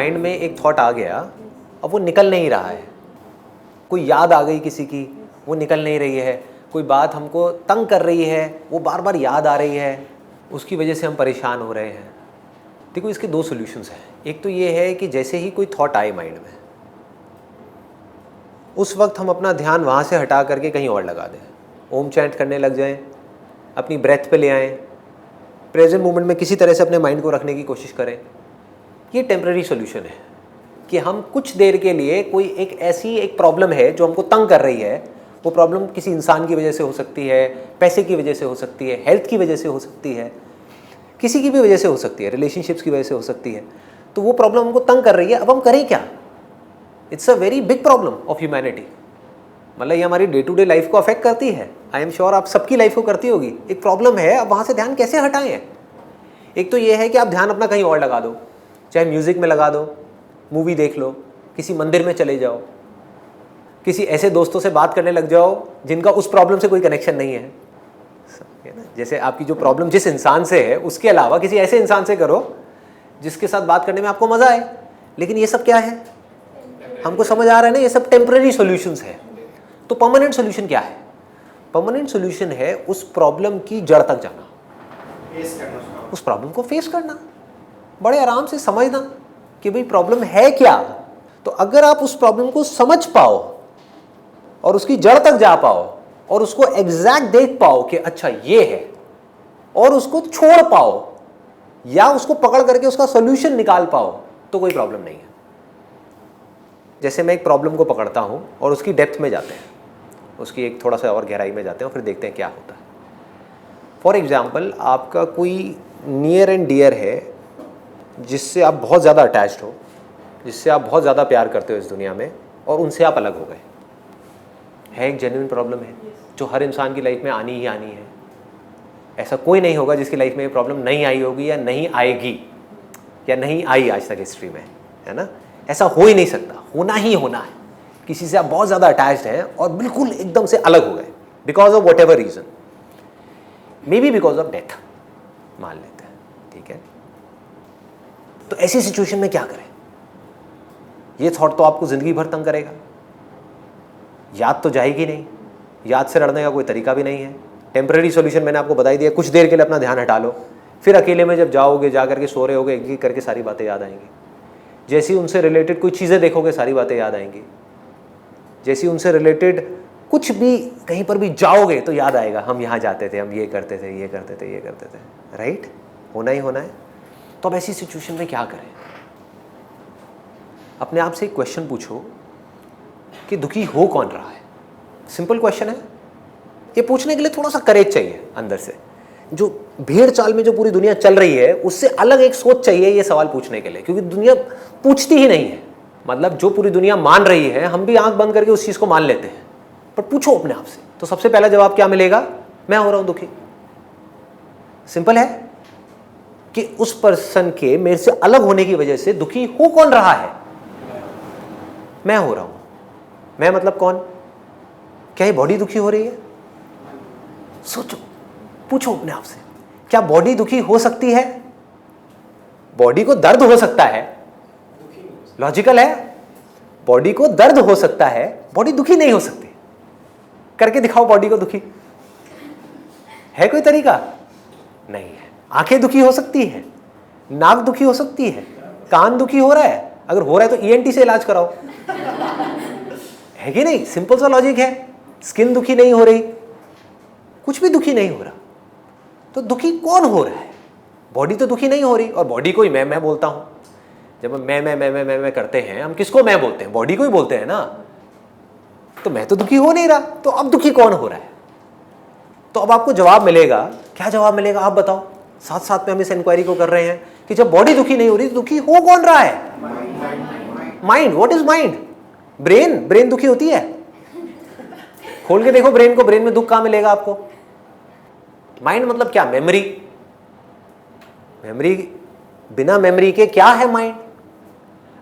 Mind में एक thought आ गया, अब वो निकल नहीं रहा है, कोई याद आ गई किसी की, वो निकल नहीं रही है, कोई बात हमको तंग कर रही है, वो बार बार याद आ रही है, उसकी वजह से हम परेशान हो रहे हैं। देखो इसके दो सॉल्यूशंस हैं। एक तो ये है कि जैसे ही कोई थॉट आए माइंड में, उस वक्त हम अपना ध्यान वहाँ से हटा करके कहीं और लगा दें, ओम चैंट करने लग जाएं, अपनी ब्रेथ पे ले आएँ, प्रेजेंट मोमेंट में किसी तरह से अपने माइंड को रखने की कोशिश करें। ये टेम्पररी सॉल्यूशन है कि हम कुछ देर के लिए कोई एक प्रॉब्लम है जो हमको तंग कर रही है, वो प्रॉब्लम किसी इंसान की वजह से हो सकती है, पैसे की वजह से हो सकती है, हेल्थ की वजह से हो सकती है, किसी की भी वजह से हो सकती है, रिलेशनशिप्स की वजह से हो सकती है। तो वो प्रॉब्लम हमको तंग कर रही है, अब हम करें क्या? It's a very big problem of humanity. मतलब ये हमारी डे टू डे लाइफ को अफेक्ट करती है। आई एम श्योर आप सबकी लाइफ को करती होगी। एक प्रॉब्लम है, अब वहाँ से ध्यान कैसे हटाएं? एक तो ये है कि आप ध्यान अपना कहीं और लगा दो, चाहे म्यूज़िक में लगा दो, मूवी देख लो, किसी मंदिर में चले जाओ, किसी ऐसे दोस्तों से बात करने लग जाओ जिनका उस प्रॉब्लम से कोई कनेक्शन नहीं है ना। जैसे आपकी जो प्रॉब्लम जिस इंसान से है, उसके अलावा किसी ऐसे इंसान से करो जिसके साथ बात करने में आपको मज़ा आए। लेकिन ये सब क्या है, हमको समझ आ रहा है ना, ये सब टेम्पररी सॉल्यूशंस है। तो परमानेंट सॉल्यूशन क्या है? परमानेंट सॉल्यूशन है उस प्रॉब्लम की जड़ तक जाना, उस प्रॉब्लम को फेस करना, बड़े आराम से समझना कि भाई प्रॉब्लम है क्या। तो अगर आप उस प्रॉब्लम को समझ पाओ और उसकी जड़ तक जा पाओ और उसको एग्जैक्ट देख पाओ कि अच्छा ये है, और उसको छोड़ पाओ या उसको पकड़ करके उसका सॉल्यूशन निकाल पाओ, तो कोई प्रॉब्लम नहीं है। जैसे मैं एक प्रॉब्लम को पकड़ता हूं और उसकी डेप्थ में जाते हैं, उसकी एक थोड़ा सा और गहराई में जाते हैं और फिर देखते हैं क्या होता है। फॉर एग्जाम्पल, आपका कोई नियर एंड डियर है जिससे आप बहुत ज़्यादा अटैच्ड हो, जिससे आप बहुत ज़्यादा प्यार करते हो इस दुनिया में, और उनसे आप अलग हो गए। है एक जेन्युइन प्रॉब्लम है जो हर इंसान की लाइफ में आनी ही आनी है। ऐसा कोई नहीं होगा जिसकी लाइफ में ये प्रॉब्लम नहीं आई होगी या नहीं आएगी या नहीं आई आज तक हिस्ट्री में, है ना। ऐसा हो ही नहीं सकता, होना ही होना है। किसी से आप बहुत ज़्यादा अटैच्ड हैं और बिल्कुल एकदम से अलग हो गए because of what ever reason, may be because of death, मान लेते हैं, ठीक है। तो ऐसी सिचुएशन में क्या करें? ये थॉट तो आपको ज़िंदगी भर तंग करेगा, याद तो जाएगी नहीं, याद से लड़ने का कोई तरीका भी नहीं है। टेम्पररी सॉल्यूशन मैंने आपको बता ही दिया, कुछ देर के लिए अपना ध्यान हटा लो, फिर अकेले में जब जाओगे, जा करके सो रहे होगे, एक एक करके सारी बातें याद आएंगी। जैसी उनसे रिलेटेड कोई चीज़ें देखोगे, सारी बातें याद आएंगी। जैसी उनसे रिलेटेड कुछ भी कहीं पर भी जाओगे तो याद आएगा, हम यहाँ जाते थे, हम ये करते थे, ये करते थे, ये करते थे, राइट? होना ही होना है। तो अब ऐसी सिचुएशन में क्या करें? अपने आप से एक क्वेश्चन पूछो कि दुखी हो कौन रहा है। सिंपल क्वेश्चन है, ये पूछने के लिए थोड़ा सा करेज चाहिए अंदर से। जो भेड़ चाल में जो पूरी दुनिया चल रही है, उससे अलग एक सोच चाहिए ये सवाल पूछने के लिए, क्योंकि दुनिया पूछती ही नहीं है। मतलब जो पूरी दुनिया मान रही है, हम भी आंख बंद करके उस चीज़ को मान लेते हैं। पर पूछो अपने आप से, तो सबसे पहला जवाब क्या मिलेगा? मैं हो रहा हूं दुखी। सिंपल है कि उस पर्सन के मेरे से अलग होने की वजह से दुखी हो कौन रहा है? मैं हो रहा हूं। मैं मतलब कौन? क्या ये बॉडी दुखी हो रही है? सोचो, पूछो अपने आप से, क्या बॉडी दुखी हो सकती है? बॉडी को दर्द हो सकता है, लॉजिकल है। बॉडी को दर्द हो सकता है, बॉडी दुखी नहीं हो सकती। करके दिखाओ बॉडी को दुखी। है कोई तरीका? नहीं है। आंखें दुखी हो सकती है, नाक दुखी हो सकती है, कान दुखी हो रहा है, अगर हो रहा है तो ईएनटी से इलाज कराओ, है कि नहीं? सिंपल सा लॉजिक है। स्किन दुखी नहीं हो रही, कुछ भी दुखी नहीं हो रहा, तो दुखी कौन हो रहा है? बॉडी तो दुखी नहीं हो रही, और बॉडी को ही मैं बोलता हूं। जब हम मैं करते हैं, हम किसको मैं बोलते हैं? बॉडी को ही बोलते हैं ना। तो मैं तो दुखी हो नहीं रहा, तो अब दुखी कौन हो रहा है? तो अब आपको जवाब मिलेगा। क्या जवाब मिलेगा आप बताओ? साथ साथ में हम इस इंक्वायरी को कर रहे हैं कि जब बॉडी दुखी नहीं हो रही तो दुखी हो कौन रहा है? Mind. What is mind? Brain. Brain दुखी होती है? खोल के देखो ब्रेन को, ब्रेन में दुख कहां मिलेगा आपको? माइंड मतलब क्या? मेमोरी। मेमोरी, बिना मेमोरी के क्या है माइंड?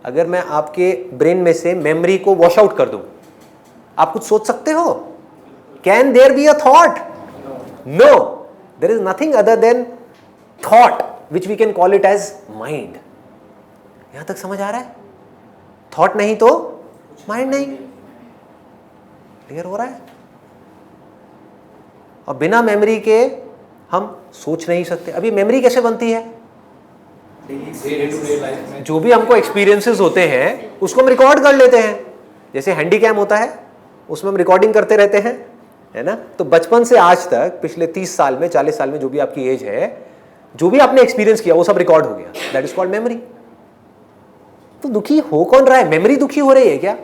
अगर मैं आपके ब्रेन में से मेमोरी को वॉश आउट कर दूं, आप कुछ सोच सकते हो? Can there be a thought? No, there is nothing other than thought, which we can call it as mind. यहां तक समझ आ रहा है? थॉट नहीं तो माइंड नहीं। क्लियर हो रहा है? और बिना मेमोरी के हम सोच नहीं सकते। अभी मेमोरी कैसे बनती है? जो भी हमको एक्सपीरियंसेस होते हैं उसको हम रिकॉर्ड कर लेते हैं। जैसे हैंडीकैम होता है, उसमें हम रिकॉर्डिंग करते रहते हैं, है ना? तो बचपन से आज तक पिछले 30 साल में, 40 साल में, जो भी आपकी एज है, जो भी आपने एक्सपीरियंस किया वो सब रिकॉर्ड हो गया। That is called memory. तो दुखी हो कौन रहा है? मेमोरी दुखी हो रही है क्या?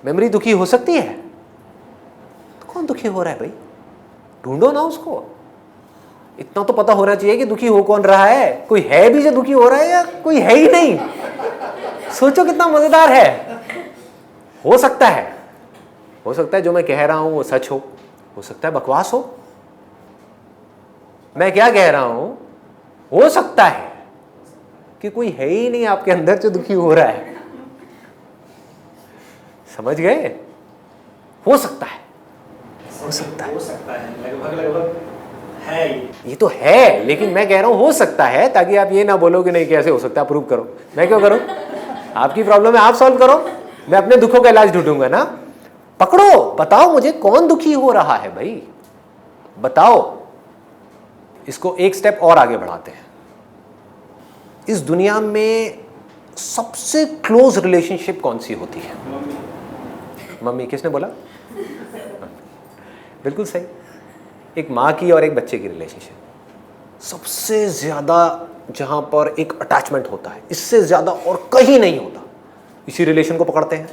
मेमोरी दुखी हो सकती है? तो कौन दुखी हो रहा है भाई? ढूंढो ना उसको। इतना तो पता होना चाहिए कि दुखी हो कौन रहा है। कोई है भी जो दुखी हो रहा है या कोई है ही नहीं? सोचो कितना मजेदार है। हो सकता है जो मैं कह रहा हूं वो सच हो सकता है बकवास हो। मैं क्या कह रहा हूं? हो सकता है कि कोई है ही नहीं आपके अंदर जो दुखी हो रहा है। समझ गए? हो सकता है लगभग है। ये तो है, लेकिन मैं कह रहा हूं हो सकता है, ताकि आप ये ना बोलो कि नहीं कैसे हो सकता है, प्रूव करो। मैं क्यों करूं? आपकी प्रॉब्लम है, आप सॉल्व करो। मैं अपने दुखों का इलाज ढूंढूंगा ना। पकड़ो, बताओ मुझे कौन दुखी हो रहा है भाई, बताओ। इसको एक स्टेप और आगे बढ़ाते हैं। इस दुनिया में सबसे क्लोज रिलेशनशिप कौन सी होती है? मम्मी। किसने बोला? बिल्कुल सही। एक माँ की और एक बच्चे की रिलेशनशिप सबसे ज़्यादा, जहाँ पर एक अटैचमेंट होता है, इससे ज़्यादा और कहीं नहीं होता। इसी रिलेशन को पकड़ते हैं।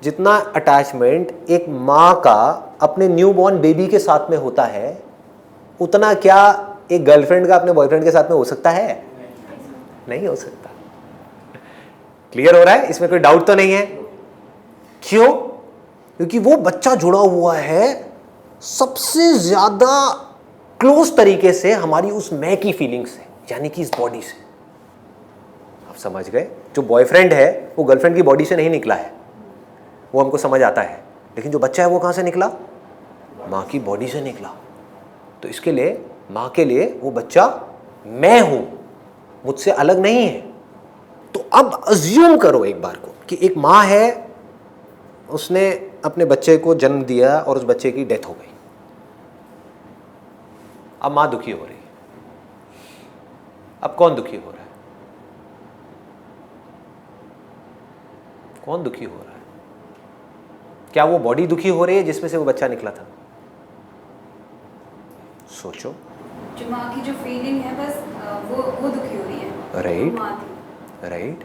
जितना अटैचमेंट एक माँ का अपने न्यूबॉर्न बेबी के साथ में होता है, उतना क्या एक गर्लफ्रेंड का अपने बॉयफ्रेंड के साथ में हो सकता है? नहीं हो सकता। क्लियर हो रहा है? इसमें कोई डाउट तो नहीं है? क्यों? क्योंकि वो बच्चा जुड़ा हुआ है सबसे ज्यादा क्लोज तरीके से हमारी उस मैं की फीलिंग से, यानी कि इस बॉडी से। आप समझ गए? जो बॉयफ्रेंड है वो गर्लफ्रेंड की बॉडी से नहीं निकला है, वो हमको समझ आता है। लेकिन जो बच्चा है वो कहां से निकला? माँ की बॉडी से निकला। तो इसके लिए, माँ के लिए, वो बच्चा मैं हूं, मुझसे अलग नहीं है। तो अब अज्यूम करो एक बार को कि एक माँ है, उसने अपने बच्चे को जन्म दिया और उस बच्चे की डेथ हो गई। अब माँ दुखी हो रही है। अब कौन दुखी हो रहा है? कौन दुखी हो रहा है? क्या वो बॉडी दुखी हो रही है जिसमें से वो बच्चा निकला था? सोचो। जो माँ की जो फीलिंग है, बस वो दुखी हो रही है। Right, right.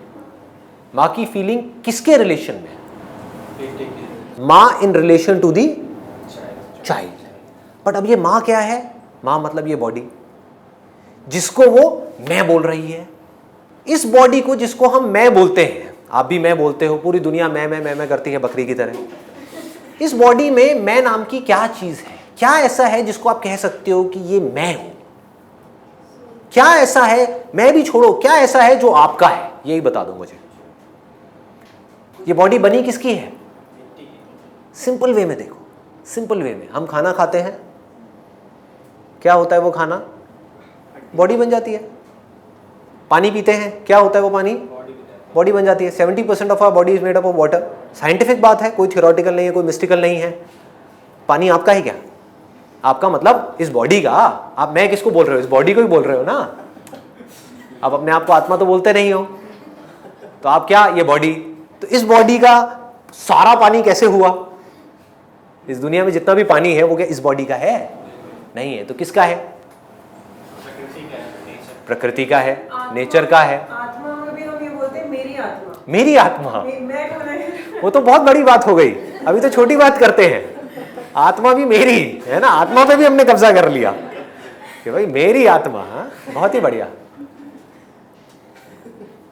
माँ की फीलिंग किसके रिलेशन में? माँ in relation to the child. But अब ये माँ क्या है? माँ मतलब ये बॉडी जिसको वो मैं बोल रही है। इस बॉडी को जिसको हम मैं बोलते हैं, आप भी मैं बोलते हो, पूरी दुनिया मैं करती है बकरी की तरह। इस बॉडी में मैं नाम की क्या चीज है? क्या ऐसा है जिसको आप कह सकते हो कि ये मैं हूं? क्या ऐसा है? मैं भी छोड़ो, क्या ऐसा है जो आपका है? यही बता दो मुझे। ये बॉडी बनी किसकी है? सिंपल वे में देखो, सिंपल वे में हम खाना खाते हैं, क्या होता है वो खाना? बॉडी बन जाती है। पानी पीते हैं, क्या होता है वो पानी? बॉडी बन जाती है। 70% of our body is made up of water. Scientific बात है, कोई थियोरेटिकल नहीं है, कोई मिस्टिकल नहीं है। पानी आपका है क्या? आपका मतलब इस बॉडी का। आप मैं किसको बोल रहे हो? इस बॉडी को ही बोल रहे हो ना। आप अपने आप को आत्मा तो बोलते नहीं हो, तो आप क्या? ये बॉडी। तो इस बॉडी का सारा पानी कैसे हुआ? इस दुनिया में जितना भी पानी है वो क्या इस बॉडी का है? नहीं है। तो किसका है? प्रकृति का है, नेचर का है। आत्मा में भी हम ये बोलते हैं मेरी आत्मा। मेरी आत्मा, मैं कौन है? वो तो बहुत बड़ी बात हो गई। अभी तो छोटी बात करते हैं। आत्मा भी मेरी है ना, आत्मा पे भी हमने कब्जा कर लिया कि भाई मेरी आत्मा। हाँ, बहुत ही बढ़िया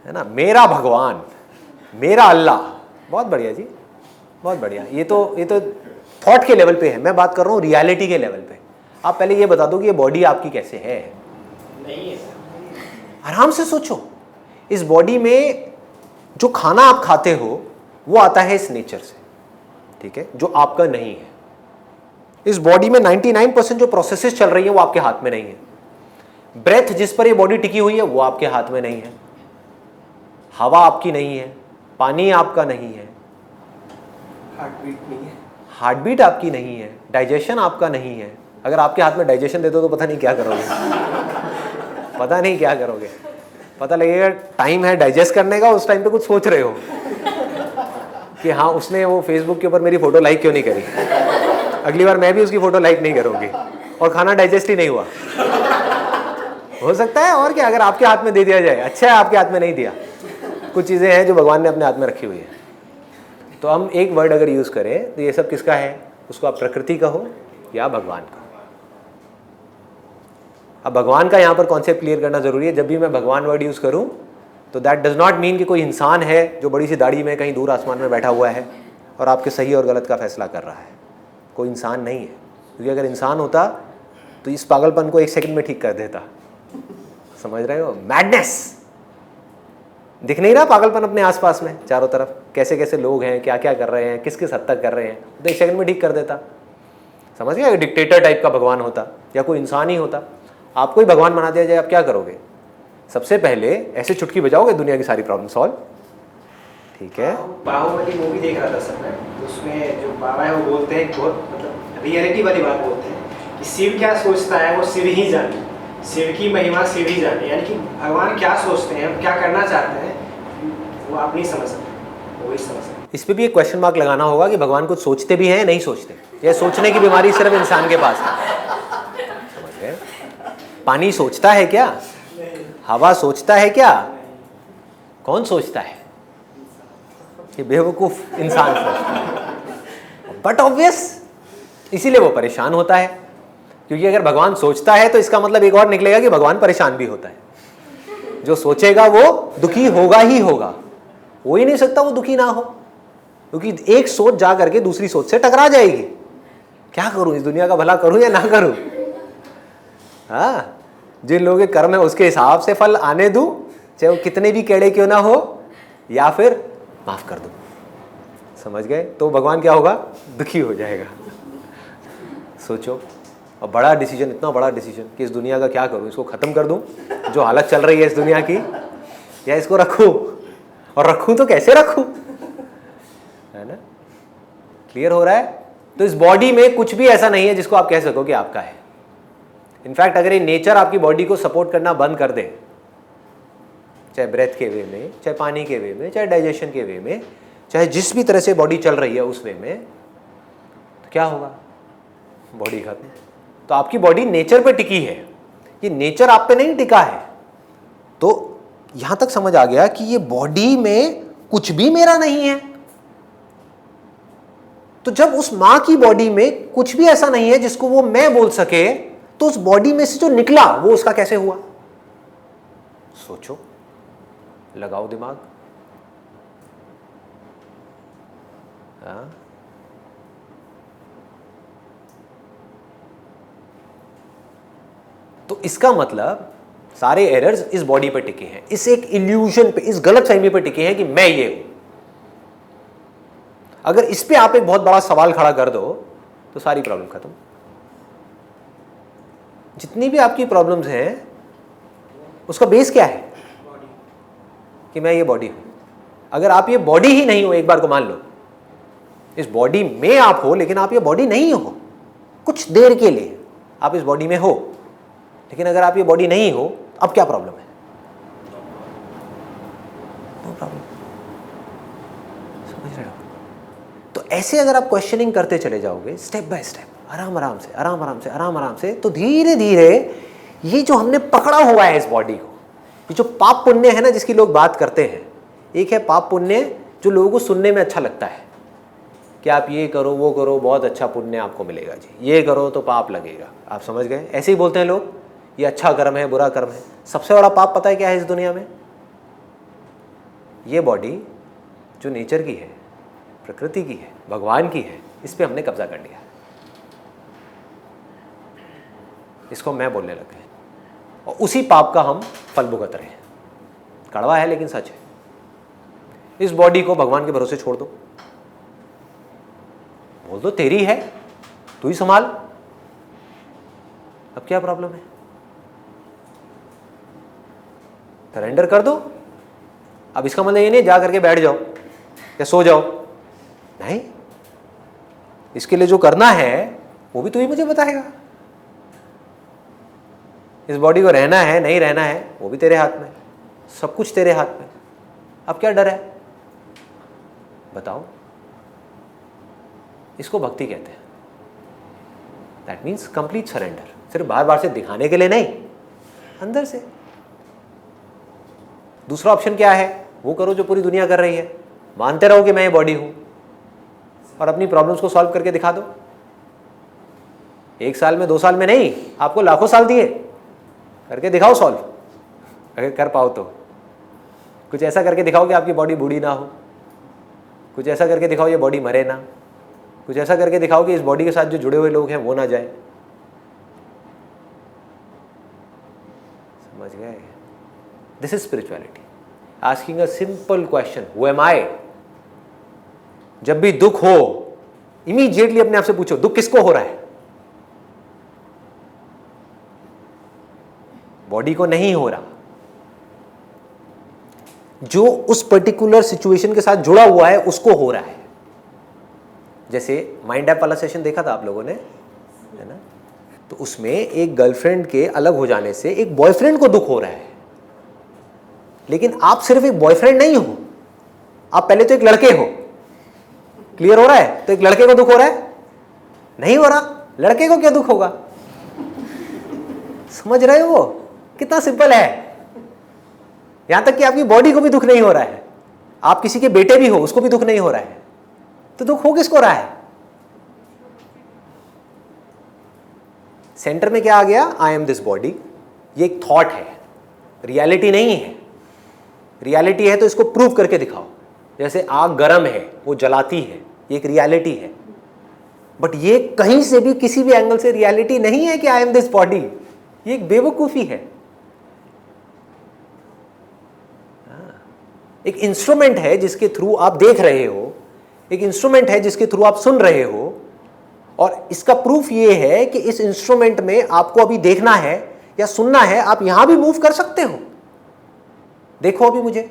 है ना। मेरा भगवान, मेरा अल्लाह, बहुत बढ़िया जी, बहुत बढ़िया। ये तो थॉट के लेवल पे है, मैं बात कर रहा हूँ रियलिटी के लेवल पे। आप पहले ये बता दो कि ये बॉडी आपकी कैसे है? नहीं है। आराम से सोचो। इस बॉडी में जो खाना आप खाते हो वो आता है इस नेचर से, ठीक है, जो आपका नहीं है। इस बॉडी में 99% जो प्रोसेसेस चल रही है वो आपके हाथ में नहीं है। ब्रेथ जिस पर ये बॉडी टिकी हुई है वो आपके हाथ में नहीं है। हवा आपकी नहीं है, पानी आपका नहीं है, हार्ट बीट नहीं है, हार्ट बीट आपकी नहीं है, डाइजेशन आपका नहीं है। अगर आपके हाथ में डाइजेशन दे दो तो पता नहीं क्या करोगे पता नहीं क्या करोगे, पता लगेगा टाइम है डाइजेस्ट करने का, उस टाइम पे कुछ सोच रहे हो कि हाँ उसने वो फेसबुक के ऊपर मेरी फोटो लाइक क्यों नहीं करी, अगली बार मैं भी उसकी फोटो लाइक नहीं करूंगी, और खाना डाइजेस्ट ही नहीं हुआ। हो सकता है और क्या, अगर आपके हाथ में दे दिया जाए। अच्छा है आपके हाथ में नहीं दिया, कुछ चीज़ें हैं जो भगवान ने अपने हाथ में रखी हुई है। तो हम एक वर्ड अगर यूज़ करें तो ये सब किसका है, उसको आप प्रकृति कहो या भगवान का। अब भगवान का यहाँ पर कॉन्सेप्ट क्लियर करना जरूरी है। जब भी मैं भगवान वर्ड यूज़ करूँ तो दैट डज नॉट मीन कि कोई इंसान है जो बड़ी सी दाढ़ी में कहीं दूर आसमान में बैठा हुआ है और आपके सही और गलत का फैसला कर रहा है। कोई इंसान नहीं है, क्योंकि अगर इंसान होता तो इस पागलपन को 1 सेकंड में ठीक कर देता। समझ रहे हो, मैडनेस। दिख नहीं रहा पागलपन अपने आसपास में चारों तरफ, कैसे कैसे लोग हैं, क्या क्या कर रहे हैं, किस किस हद तक कर रहे हैं, तो 1 सेकंड में ठीक कर देता। समझ गया, डिक्टेटर टाइप का भगवान होता या कोई इंसान ही होता, आपको ही भगवान बना दिया जाए, आप क्या करोगे? सबसे पहले ऐसे चुटकी बजाओगे, दुनिया की सारी प्रॉब्लम सॉल्व। ठीक है, बाहुबली मूवी देख रहा था सर मैं, तो उसमें जो बाबा है वो बोलते हैं, बहुत मतलब रियलिटी वाली बात बोलते हैं कि शिव क्या सोचता है वो शिव ही जाने, शिव की महिमा शिव ही जाने। यानी कि भगवान क्या सोचते हैं, क्या करना चाहते हैं, वो आप नहीं समझ सकते, वो ही समझ सकते। इस पे भी एक क्वेश्चन मार्क लगाना होगा कि भगवान कुछ सोचते भी हैं या नहीं सोचते, या सोचने की बीमारी सिर्फ इंसान के पास है। समझ गए? पानी सोचता है क्या? हवा सोचता है क्या? कौन सोचता है? ये बेवकूफ इंसान सोचता है। बट ऑब्वियस, इसीलिए वो परेशान होता है, क्योंकि अगर भगवान सोचता है तो इसका मतलब एक और निकलेगा कि भगवान परेशान भी होता है। जो सोचेगा वो दुखी होगा ही होगा, हो ही नहीं सकता वो दुखी ना हो, क्योंकि एक सोच जा करके दूसरी सोच से टकरा जाएगी। क्या करूं, इस दुनिया का भला करूं या ना करूं? हाँ, जिन लोगों के कर्म है उसके हिसाब से फल आने दूं, चाहे वो कितने भी केड़े क्यों ना हो, या फिर माफ कर दूं। समझ गए? तो भगवान क्या होगा? दुखी हो जाएगा। सोचो, और बड़ा डिसीजन, इतना बड़ा डिसीजन कि इस दुनिया का क्या करूं, इसको खत्म कर दूं जो हालत चल रही है इस दुनिया की, या इसको रखूं, और रखूं तो कैसे रखूं, है ना? क्लियर हो रहा है? तो इस बॉडी में कुछ भी ऐसा नहीं है जिसको आप कह सको कि आपका है। इनफैक्ट अगर ये नेचर आपकी बॉडी को सपोर्ट करना बंद कर दे, चाहे ब्रेथ के वे में, चाहे पानी के वे में, चाहे डाइजेशन के वे में, चाहे जिस भी तरह से बॉडी चल रही है उस वे में, तो क्या होगा? बॉडी खत्म। तो आपकी बॉडी नेचर पे टिकी है, ये नेचर आप पे नहीं टिका है। तो यहां तक समझ आ गया कि ये बॉडी में कुछ भी मेरा नहीं है। तो जब उस मां की बॉडी में कुछ भी ऐसा नहीं है जिसको वो मैं बोल सके, तो उस बॉडी में से जो निकला वो उसका कैसे हुआ? सोचो, लगाओ दिमाग। हाँ? तो इसका मतलब सारे एरर्स इस बॉडी पे टिके हैं, इस एक इल्यूजन पे, इस गलत फहमी पे टिके हैं कि मैं ये हूं। अगर इस पे आप एक बहुत बड़ा सवाल खड़ा कर दो तो सारी प्रॉब्लम खत्म। जितनी भी आपकी प्रॉब्लम्स हैं उसका बेस क्या है? कि मैं ये बॉडी हूं। अगर आप ये बॉडी ही नहीं हो, एक बार को मान लो इस बॉडी में आप हो, लेकिन आप ये बॉडी नहीं हो, कुछ देर के लिए आप इस बॉडी में हो, लेकिन अगर आप ये बॉडी नहीं हो, अब क्या प्रॉब्लम है? No problem. समझ रहे हो? तो ऐसे अगर आप क्वेश्चनिंग करते चले जाओगे स्टेप बाय स्टेप, आराम आराम से, आराम आराम से, आराम आराम से, तो धीरे धीरे ये जो हमने पकड़ा हुआ है इस बॉडी को, ये जो पाप पुण्य है ना जिसकी लोग बात करते हैं, एक है पाप पुण्य जो लोगों को सुनने में अच्छा लगता है कि आप ये करो वो करो, बहुत अच्छा पुण्य आपको मिलेगा जी, ये करो तो पाप लगेगा। आप समझ गए? ऐसे ही बोलते हैं लोग, ये अच्छा कर्म है, बुरा कर्म है। सबसे बड़ा पाप पता है क्या है इस दुनिया में? ये बॉडी जो नेचर की है, प्रकृति की है, भगवान की है, इस पे हमने कब्जा कर लिया। इसको मैं बोलने लग गए और उसी पाप का हम फल भुगत रहे हैं। कड़वा है लेकिन सच है। इस बॉडी को भगवान के भरोसे छोड़ दो, बोल दो तेरी है, तू ही संभाल। अब क्या प्रॉब्लम है? सरेंडर कर दो, अब इसका मतलब ये नहीं जा करके बैठ जाओ या सो जाओ, नहीं, इसके लिए जो करना है वो भी तू ही मुझे बताएगा। इस बॉडी को रहना है नहीं रहना है वो भी तेरे हाथ में, सब कुछ तेरे हाथ में। अब क्या डर है बताओ? इसको भक्ति कहते हैं। दैट मीन्स कंप्लीट सरेंडर, सिर्फ बार बार से दिखाने के लिए नहीं, अंदर से। दूसरा ऑप्शन क्या है? वो करो जो पूरी दुनिया कर रही है, मानते रहो कि मैं ये बॉडी हूं और अपनी प्रॉब्लम्स को सॉल्व करके दिखा दो। 1 साल में 2 साल में नहीं, आपको लाखों साल दिए, करके दिखाओ सॉल्व, अगर कर पाओ तो। कुछ ऐसा करके दिखाओ कि आपकी बॉडी बूढ़ी ना हो, कुछ ऐसा करके दिखाओ ये बॉडी मरे ना, कुछ ऐसा करके दिखाओ कि इस बॉडी के साथ जो जुड़े हुए लोग हैं वो ना जाए। समझ गए? This is spirituality, asking a simple question, who am I? जब भी दुख हो इमीडिएटली अपने आप से पूछो, दुख किसको हो रहा है? बॉडी को नहीं हो रहा, जो उस पर्टिकुलर सिचुएशन के साथ जुड़ा हुआ है उसको हो रहा है। जैसे माइंड ऐप वाला सेशन देखा था आप लोगों ने, है ना? तो उसमें एक गर्लफ्रेंड के अलग हो जाने से एक बॉयफ्रेंड को दुख हो रहा है, लेकिन आप सिर्फ एक बॉयफ्रेंड नहीं हो, आप पहले तो एक लड़के हो। क्लियर हो रहा है? तो एक लड़के को दुख हो रहा है? नहीं हो रहा, लड़के को क्या दुख होगा? समझ रहे हो कितना सिंपल है? यहां तक कि आपकी बॉडी को भी दुख नहीं हो रहा है, आप किसी के बेटे भी हो उसको भी दुख नहीं हो रहा है, तो दुख हो किसको रहा है? सेंटर में क्या आ गया? I am this body. ये एक थॉट है, रियलिटी नहीं है। रियलिटी है तो इसको प्रूव करके दिखाओ। जैसे आग गर्म है, वो जलाती है, ये एक रियलिटी है। बट ये कहीं से भी किसी भी एंगल से रियलिटी नहीं है कि आई एम दिस बॉडी। ये एक बेवकूफी है। एक इंस्ट्रूमेंट है जिसके थ्रू आप देख रहे हो, एक इंस्ट्रूमेंट है जिसके थ्रू आप सुन रहे हो, और इसका प्रूफ ये है कि इस इंस्ट्रूमेंट में आपको अभी देखना है या सुनना है, आप यहां भी मूव कर सकते हो। देखो अभी मुझे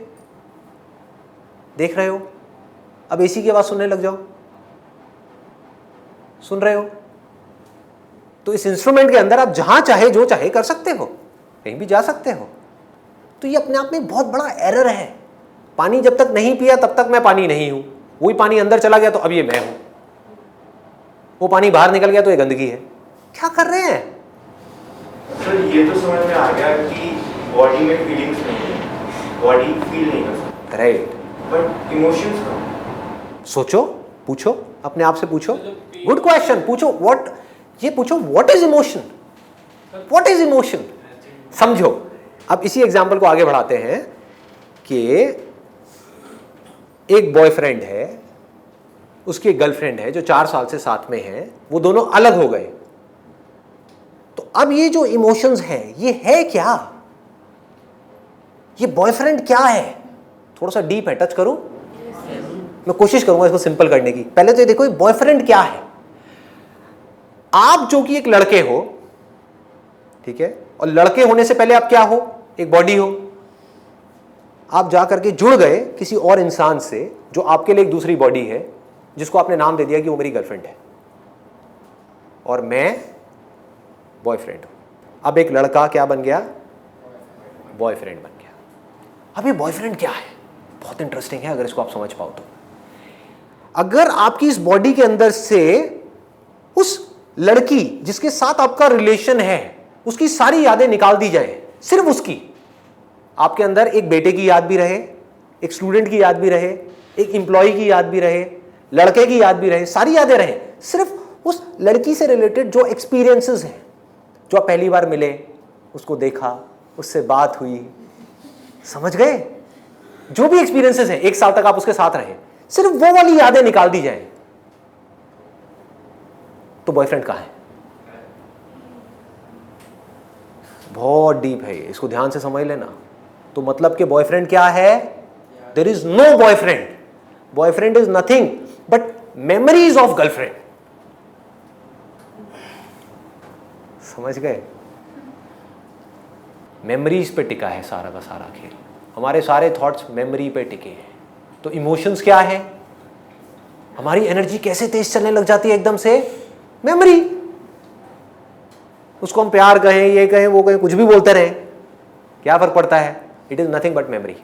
देख रहे हो, अब एसी की आवाज सुनने लग जाओ, सुन रहे हो? तो इस इंस्ट्रूमेंट के अंदर आप जहां चाहे जो चाहे कर सकते हो, कहीं भी जा सकते हो। तो ये अपने आप में बहुत बड़ा एरर है। पानी जब तक नहीं पिया तब तक मैं पानी नहीं हूं, वही पानी अंदर चला गया तो अब ये मैं हूं, वो पानी बाहर निकल गया तो ये गंदगी है। क्या कर रहे हैं? सर ये तो समझ में आ गया कि बॉडी में फीलिंग्स नहीं है, बॉडी फील नहीं कर सकती, राइट। बट इमोशंस का सोचो, पूछो अपने आप से, पूछो, गुड क्वेश्चन पूछो। व्हाट, ये पूछो what is emotion, what is emotion, समझो। अब इसी एग्जांपल को आगे बढ़ाते हैं कि एक बॉयफ्रेंड है, उसकी एक गर्लफ्रेंड है जो 4 साल से साथ में है, वो दोनों अलग हो गए। तो अब ये जो इमोशंस है ये है क्या? ये बॉयफ्रेंड क्या है? थोड़ा सा डीप है, टच करूं? मैं कोशिश करूंगा इसको सिंपल करने की। पहले तो ये देखो बॉयफ्रेंड क्या है। आप जो कि एक लड़के हो, ठीक है, और लड़के होने से पहले आप क्या हो? एक बॉडी हो। आप जाकर के जुड़ गए किसी और इंसान से जो आपके लिए एक दूसरी बॉडी है, जिसको आपने नाम दे दिया कि वो मेरी गर्लफ्रेंड है और मैं बॉयफ्रेंड हूं। अब एक लड़का क्या बन गया? बॉयफ्रेंड बन गया। अब ये बॉयफ्रेंड क्या है? बहुत इंटरेस्टिंग है अगर इसको आप समझ पाओ तो। अगर आपकी इस बॉडी के अंदर से उस लड़की जिसके साथ आपका रिलेशन है उसकी सारी यादें निकाल दी जाए, सिर्फ उसकी, आपके अंदर एक बेटे की याद भी रहे, एक स्टूडेंट की याद भी रहे, एक एम्प्लॉय की याद भी रहे, लड़के की याद भी रहे, सारी यादें रहे, सिर्फ उस लड़की से रिलेटेड जो एक्सपीरियंसेस हैं, जो आप पहली बार मिले, उसको देखा, उससे बात हुई, समझ गए? जो भी एक्सपीरियंसेस हैं, 1 साल तक आप उसके साथ रहे, सिर्फ वो वाली यादें निकाल दी जाए, तो बॉयफ्रेंड कहां है? बहुत डीप है ये, इसको ध्यान से समझ लेना। तो मतलब कि बॉयफ्रेंड क्या है? There is no boyfriend. Boyfriend is nothing but memories of girlfriend. समझ गए? मेमोरीज पे टिका है सारा का सारा खेल, हमारे सारे थॉट्स मेमोरी पे टिके हैं। तो इमोशंस क्या है? हमारी एनर्जी कैसे तेज चलने लग जाती है एकदम से? मेमोरी। उसको हम प्यार कहें, ये कहें, वो कहें, कुछ भी बोलते रहें, क्या फर्क पड़ता है? It is nothing but memory.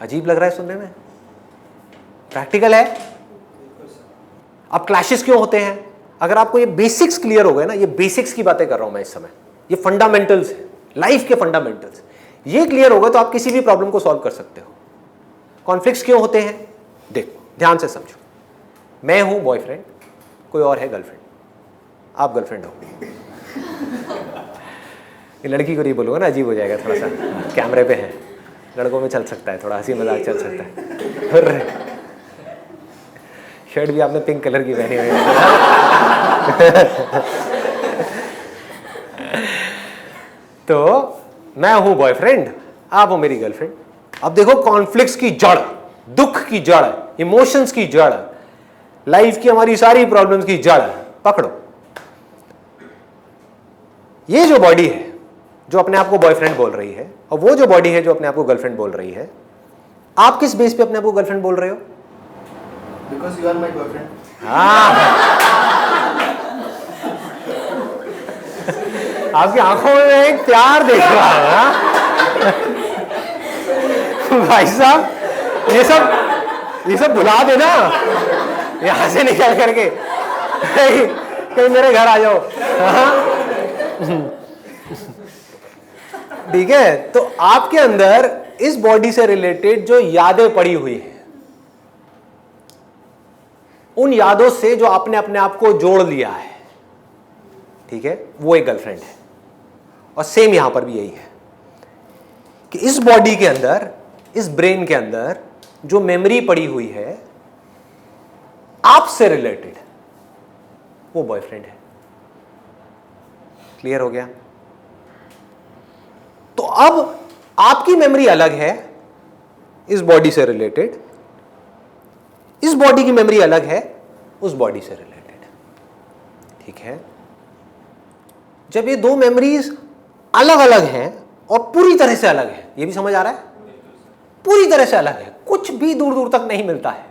अजीब लग रहा है सुनने में? प्रैक्टिकल है। अब क्लैशेस क्यों होते हैं? अगर आपको ये बेसिक्स क्लियर हो गए ना, ये बेसिक्स की बातें कर रहा हूं मैं इस समय, ये फंडामेंटल्स है, लाइफ के फंडामेंटल्स, ये क्लियर हो गए तो आप किसी भी प्रॉब्लम को सॉल्व कर सकते हो। कॉन्फ्लिक्ट्स क्यों होते हैं? देखो, ध्यान से समझो। मैं हूं बॉयफ्रेंड, कोई और है गर्लफ्रेंड, आप गर्लफ्रेंड हो। ये लड़की को नहीं बोलूंगा ना, अजीब हो जाएगा थोड़ा सा, कैमरे पे है, लड़कों में चल सकता है, थोड़ा हंसी मजाक चल सकता है। शर्ट भी आपने पिंक कलर की पहनी हुई है। तो मैं हूं बॉयफ्रेंड, आप हो मेरी गर्लफ्रेंड। अब देखो, कॉन्फ्लिक्ट्स की जड़, दुख की जड़, इमोशंस की जड़, लाइफ की हमारी सारी प्रॉब्लम्स की जड़ पकड़ो। ये जो बॉडी है जो अपने आप को बॉयफ्रेंड बोल रही है, और वो जो बॉडी है जो अपने आप को गर्लफ्रेंड बोल रही है, आप किस बेस पे अपने आप को गर्लफ्रेंड बोल रहे हो? Because you are my boyfriend. हाँ। आपकी आंखों में मैं एक प्यार देख रहा हूं। भाई साहब, ये सब भुला देना, यहां से निकल करके कहीं मेरे घर आ जाओ। ठीक है? तो आपके अंदर इस बॉडी से रिलेटेड जो यादें पड़ी हुई हैं, उन यादों से जो आपने अपने आप को जोड़ लिया है, ठीक है, वो एक गर्लफ्रेंड है। और सेम यहां पर भी यही है कि इस बॉडी के अंदर, इस ब्रेन के अंदर जो मेमोरी पड़ी हुई है आपसे रिलेटेड, वो बॉयफ्रेंड है। क्लियर हो गया? तो अब आपकी मेमोरी अलग है इस बॉडी से रिलेटेड, इस बॉडी की मेमोरी अलग है उस बॉडी से रिलेटेड। ठीक है? जब ये दो मेमोरीज अलग अलग हैं और पूरी तरह से अलग है, ये भी समझ आ रहा है? पूरी तरह से अलग है, कुछ भी दूर दूर तक नहीं मिलता है।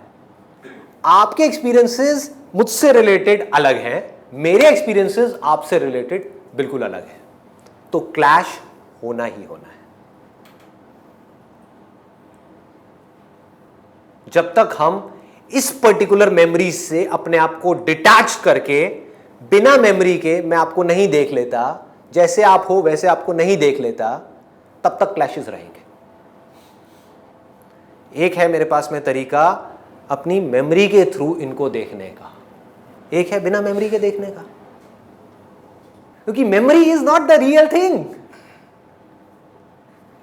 आपके एक्सपीरियंसेस मुझसे रिलेटेड अलग हैं, मेरे एक्सपीरियंसेस आपसे रिलेटेड बिल्कुल अलग है। तो क्लैश होना ही होना है। जब तक हम इस पर्टिकुलर मेमोरी से अपने आप को डिटैच करके, बिना मेमोरी के मैं आपको नहीं देख लेता, जैसे आप हो वैसे आपको नहीं देख लेता, तब तक क्लैशेस रहेंगे। एक है मेरे पास में तरीका अपनी मेमोरी के थ्रू इनको देखने का, एक है बिना मेमोरी के देखने का, क्योंकि memory is not the real thing.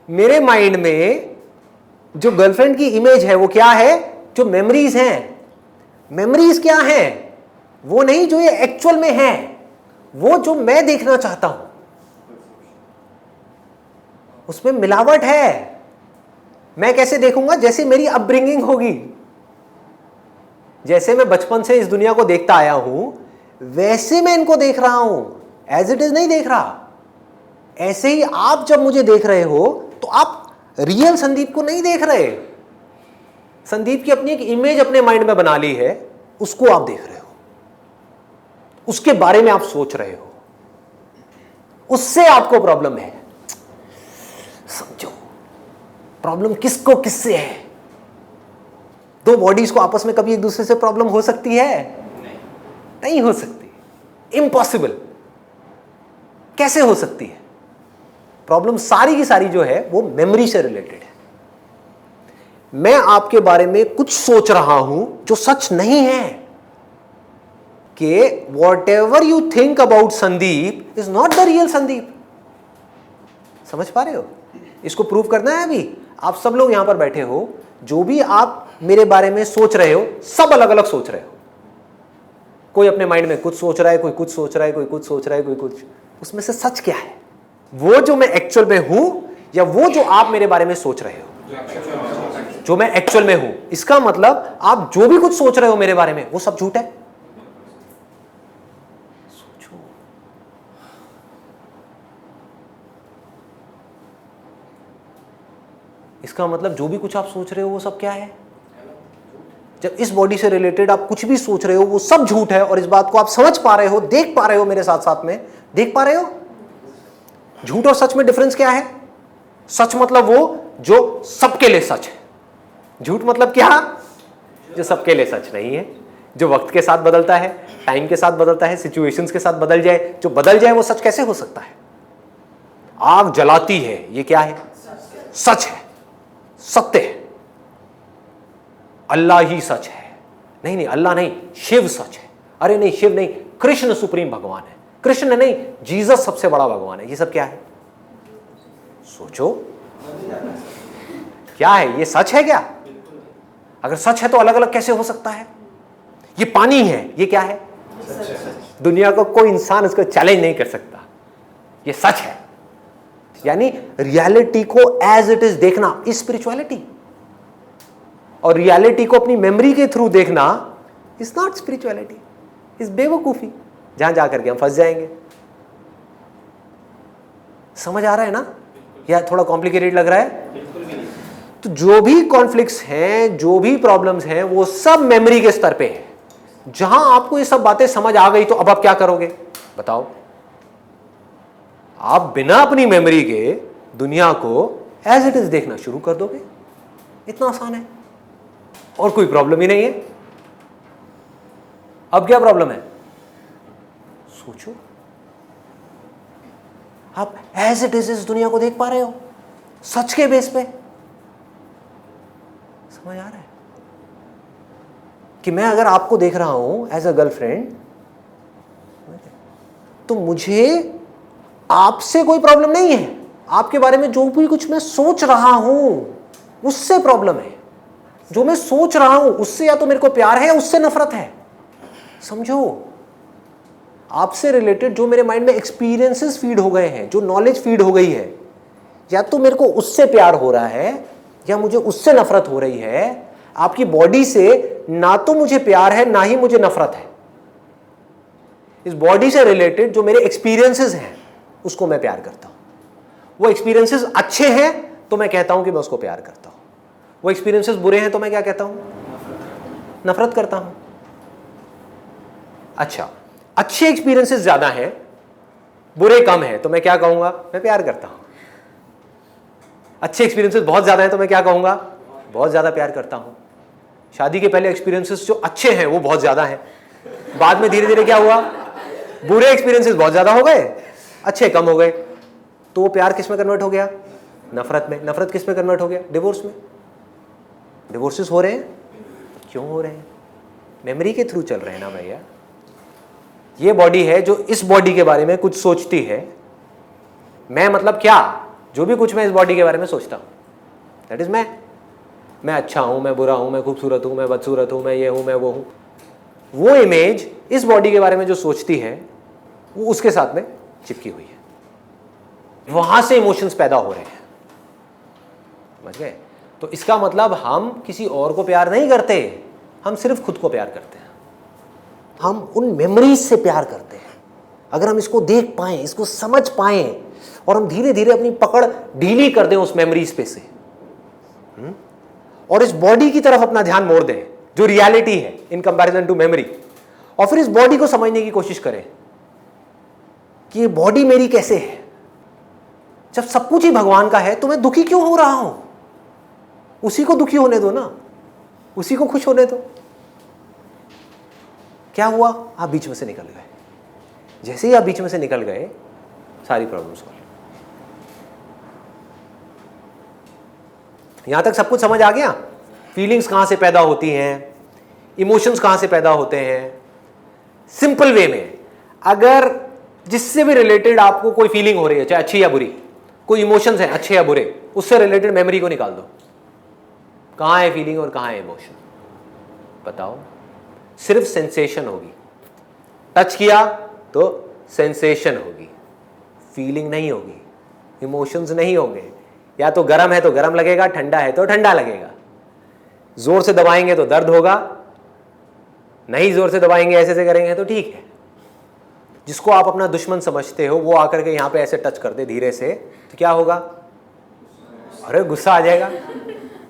मेरे माइंड में जो गर्लफ्रेंड की इमेज है वो क्या है? जो मेमोरीज हैं। मेमोरीज क्या हैं? वो नहीं जो ये एक्चुअल में है, वो जो मैं देखना चाहता हूं, उसमें मिलावट है। मैं कैसे देखूंगा? जैसे मेरी अपब्रिंगिंग होगी, जैसे मैं बचपन से इस दुनिया को देखता आया हूं, वैसे मैं इनको देख रहा हूं, एज इट इज नहीं देख रहा। ऐसे ही आप जब मुझे देख रहे हो तो आप रियल संदीप को नहीं देख रहे। संदीप की अपनी एक इमेज अपने माइंड में बना ली है, उसको आप देख रहे हो, उसके बारे में आप सोच रहे हो, उससे आपको प्रॉब्लम है। समझो, प्रॉब्लम किसको किससे है? दो बॉडीज को आपस में कभी एक दूसरे से प्रॉब्लम हो सकती है? नहीं हो सकती, इम्पॉसिबल। कैसे हो सकती है? प्रॉब्लम सारी की सारी जो है वो मेमोरी से रिलेटेड है। मैं आपके बारे में कुछ सोच रहा हूं जो सच नहीं है, कि what ever you think about Sandeep is not the real Sandeep. समझ पा रहे हो? इसको प्रूव करना है। अभी आप सब लोग यहां पर बैठे हो, जो भी आप मेरे बारे में सोच रहे हो, सब अलग अलग सोच रहे हो। कोई अपने माइंड में कुछ सोच रहा है, कोई कुछ सोच रहा है, कोई कुछ सोच रहा है, कोई कुछ। उसमें से सच क्या है? वो जो मैं एक्चुअल में हूं, या वो जो आप मेरे बारे में सोच रहे हो? जो मैं एक्चुअल में हूं। इसका मतलब आप जो भी कुछ सोच रहे हो मेरे बारे में, वो सब झूठ है। सोचो, इसका मतलब जो भी कुछ आप सोच रहे हो वो सब क्या है? जब इस बॉडी से रिलेटेड आप कुछ भी सोच रहे हो वो सब झूठ है, और इस बात को आप समझ पा रहे हो, देख पा रहे हो, मेरे साथ साथ में देख पा रहे हो। झूठ और सच में डिफरेंस क्या है? सच मतलब वो जो सबके लिए सच है, झूठ मतलब क्या? जो सबके लिए सच नहीं है, जो वक्त के साथ बदलता है, टाइम के साथ बदलता है, सिचुएशंस के साथ बदल जाए, जो बदल जाए वो सच कैसे हो सकता है? आग जलाती है, ये क्या है? सच है, सत्य है। अल्लाह ही सच है। नहीं नहीं, अल्लाह नहीं, शिव सच है। अरे नहीं, शिव नहीं, कृष्ण सुप्रीम भगवान है। कृष्ण नहीं, जीसस सबसे बड़ा भगवान है। ये सब क्या है? सोचो, क्या है ये? सच है क्या? अगर सच है तो अलग अलग कैसे हो सकता है? ये पानी है, ये क्या है? दुनिया को कोई इंसान इसको चैलेंज नहीं कर सकता, ये सच है। यानी रियलिटी को एज इट इज देखना इज स्पिरिचुअलिटी, और रियलिटी को अपनी मेमोरी के थ्रू देखना इज नॉट स्पिरिचुअलिटी, इज बेवकूफी, जहां जाकर के हम फंस जाएंगे। समझ आ रहा है ना? या थोड़ा कॉम्प्लिकेटेड लग रहा है? तो जो भी कॉन्फ्लिक्ट्स हैं, जो भी प्रॉब्लम्स हैं, वो सब मेमोरी के स्तर पे है। जहां आपको ये सब बातें समझ आ गई तो अब आप क्या करोगे बताओ? आप बिना अपनी मेमोरी के दुनिया को एज इट इज देखना शुरू कर दोगे। इतना आसान है, और कोई प्रॉब्लम ही नहीं है। अब क्या प्रॉब्लम है? सोचो, आप एज इट इज इस दुनिया को देख पा रहे हो, सच के बेस पे। समझ आ रहा है कि मैं अगर आपको देख रहा हूं एज अ गर्लफ्रेंड, तो मुझे आपसे कोई प्रॉब्लम नहीं है। आपके बारे में जो भी कुछ मैं सोच रहा हूं उससे प्रॉब्लम है। जो मैं सोच रहा हूं उससे या तो मेरे को प्यार है या उससे नफरत है। समझो, आपसे रिलेटेड जो मेरे माइंड में एक्सपीरियंसेस फीड हो गए हैं, जो नॉलेज फीड हो गई है, या तो मेरे को उससे प्यार हो रहा है या मुझे उससे नफरत हो रही है। आपकी बॉडी से ना तो मुझे प्यार है ना ही मुझे नफरत है। इस बॉडी से रिलेटेड जो मेरे एक्सपीरियंसेस हैं उसको मैं प्यार करता हूं। वो एक्सपीरियंसेस अच्छे हैं तो मैं कहता हूं कि मैं उसको प्यार करता हूं। वो एक्सपीरियंसेस बुरे हैं तो मैं क्या कहता हूं? नफरत करता हूं। अच्छा, अच्छे एक्सपीरियंसेस ज्यादा हैं, बुरे कम हैं, तो मैं क्या कहूंगा? मैं प्यार करता हूं। अच्छे एक्सपीरियंसेस बहुत ज्यादा हैं तो मैं क्या कहूंगा? बहुत ज्यादा प्यार करता हूं। शादी के पहले एक्सपीरियंसेस जो अच्छे हैं वो बहुत ज्यादा हैं, बाद में धीरे धीरे क्या हुआ? बुरे एक्सपीरियंसेस बहुत ज्यादा हो गए, अच्छे कम हो गए, तो वो प्यार किस में कन्वर्ट हो गया? नफरत में। नफरत किस में कन्वर्ट हो गया? डिवोर्स में। डिवोर्सेस हो रहे हैं, क्यों हो रहे हैं? मेमोरी के थ्रू चल रहे हैं ना भैया। ये बॉडी है जो इस बॉडी के बारे में कुछ सोचती है। मैं मतलब क्या? जो भी कुछ मैं इस बॉडी के बारे में सोचता हूं, दैट इज मैं अच्छा हूं, मैं बुरा हूं, मैं खूबसूरत हूं, मैं बदसूरत हूं, मैं ये हूं, मैं वो हूं। वो इमेज इस बॉडी के बारे में जो सोचती है वो उसके साथ में चिपकी हुई है। वहां से इमोशंस पैदा हो रहे हैं। समझ गए? तो इसका मतलब हम किसी और को प्यार नहीं करते, हम सिर्फ खुद को प्यार करते हैं। हम उन मेमोरीज से प्यार करते हैं। अगर हम इसको देख पाएं, इसको समझ पाएं, और हम धीरे धीरे अपनी पकड़ ढीली कर दें उस मेमोरीज पे से, और इस बॉडी की तरफ अपना ध्यान मोड़ दें जो रियलिटी है इन कंपैरिजन टू मेमोरी, और फिर इस बॉडी को समझने की कोशिश करें कि ये बॉडी मेरी कैसे है। जब सब कुछ ही भगवान का है तो मैं दुखी क्यों हो रहा हूं? उसी को दुखी होने दो ना, उसी को खुश होने दो। क्या हुआ? आप बीच में से निकल गए। जैसे ही आप बीच में से निकल गए, सारी प्रॉब्लम सॉल्व। यहां तक सब कुछ समझ आ गया? फीलिंग्स कहां से पैदा होती हैं, इमोशंस कहां से पैदा होते हैं। सिंपल वे में, अगर जिससे भी रिलेटेड आपको कोई फीलिंग हो रही है, चाहे अच्छी या बुरी, कोई इमोशंस हैं अच्छे या बुरे, उससे रिलेटेड मेमोरी को निकाल दो। कहां है फीलिंग और कहां है इमोशन? बताओ। सिर्फ सेंसेशन होगी। टच किया तो सेंसेशन होगी, फीलिंग नहीं होगी, इमोशंस नहीं होंगे। या तो गर्म है तो गर्म लगेगा, ठंडा है तो ठंडा लगेगा। जोर से दबाएंगे तो दर्द होगा, नहीं जोर से दबाएंगे, ऐसे से करेंगे तो ठीक है। जिसको आप अपना दुश्मन समझते हो वो आकर के यहां पे ऐसे टच कर दे धीरे से, तो क्या होगा? अरे गुस्सा आ जाएगा,